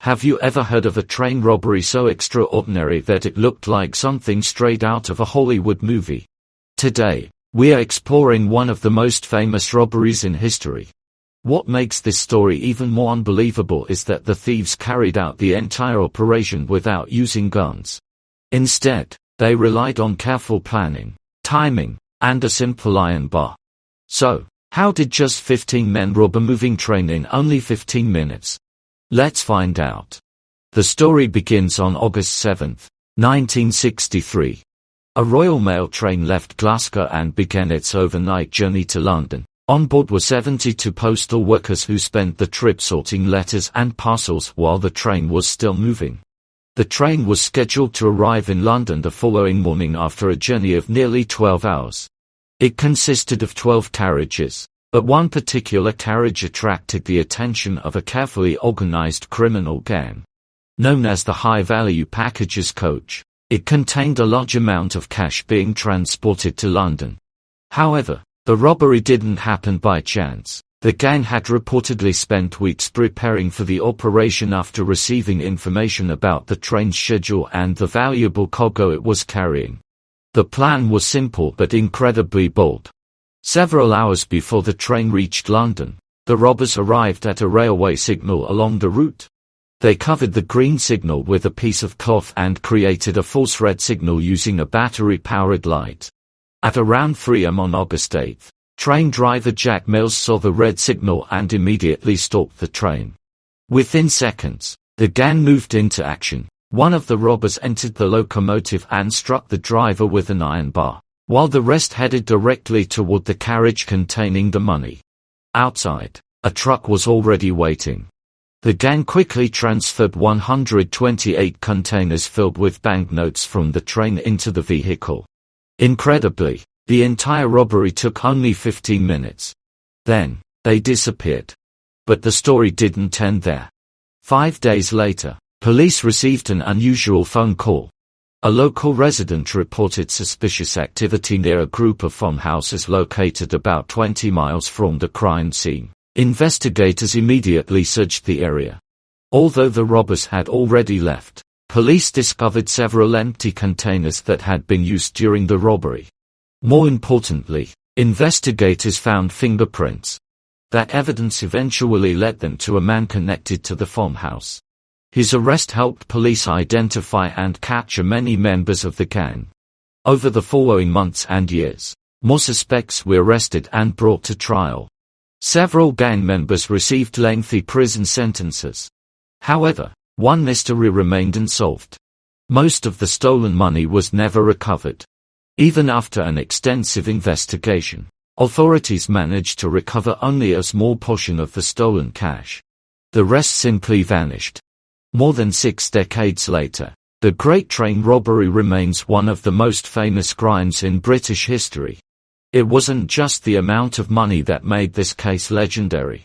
Have you ever heard of a train robbery so extraordinary that it looked like something straight out of a Hollywood movie? Today, we are exploring one of the most famous robberies in history. What makes this story even more unbelievable is that the thieves carried out the entire operation without using guns. Instead, they relied on careful planning, timing, and a simple iron bar. So, how did just 15 men rob a moving train in only 15 minutes? Let's find out. The story begins on August 7, 1963. A Royal Mail train left Glasgow and began its overnight journey to London. On board were 72 postal workers who spent the trip sorting letters and parcels while the train was still moving. The train was scheduled to arrive in London the following morning after a journey of nearly 12 hours. It consisted of 12 carriages. But one particular carriage attracted the attention of a carefully organized criminal gang. Known as the high-value packages coach, it contained a large amount of cash being transported to London. However, the robbery didn't happen by chance. The gang had reportedly spent weeks preparing for the operation after receiving information about the train's schedule and the valuable cargo it was carrying. The plan was simple but incredibly bold. Several hours before the train reached London, the robbers arrived at a railway signal along the route. They covered the green signal with a piece of cloth and created a false red signal using a battery-powered light. At around 3 am on August 8, train driver Jack Mills saw the red signal and immediately stopped the train. Within seconds, the gang moved into action. One of the robbers entered the locomotive and struck the driver with an iron bar, while the rest headed directly toward the carriage containing the money. Outside, a truck was already waiting. The gang quickly transferred 128 containers filled with banknotes from the train into the vehicle. Incredibly, the entire robbery took only 15 minutes. Then, they disappeared. But the story didn't end there. 5 days later, police received an unusual phone call. A local resident reported suspicious activity near a group of farmhouses located about 20 miles from the crime scene. Investigators immediately searched the area. Although the robbers had already left, police discovered several empty containers that had been used during the robbery. More importantly, investigators found fingerprints. That evidence eventually led them to a man connected to the farmhouse. His arrest helped police identify and capture many members of the gang. Over the following months and years, more suspects were arrested and brought to trial. Several gang members received lengthy prison sentences. However, one mystery remained unsolved. Most of the stolen money was never recovered. Even after an extensive investigation, authorities managed to recover only a small portion of the stolen cash. The rest simply vanished. More than 6 decades later, the Great Train Robbery remains one of the most famous crimes in British history. It wasn't just the amount of money that made this case legendary.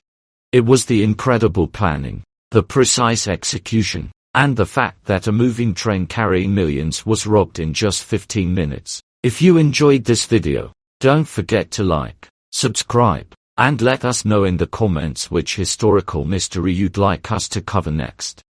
It was the incredible planning, the precise execution, and the fact that a moving train carrying millions was robbed in just 15 minutes. If you enjoyed this video, don't forget to like, subscribe, and let us know in the comments which historical mystery you'd like us to cover next.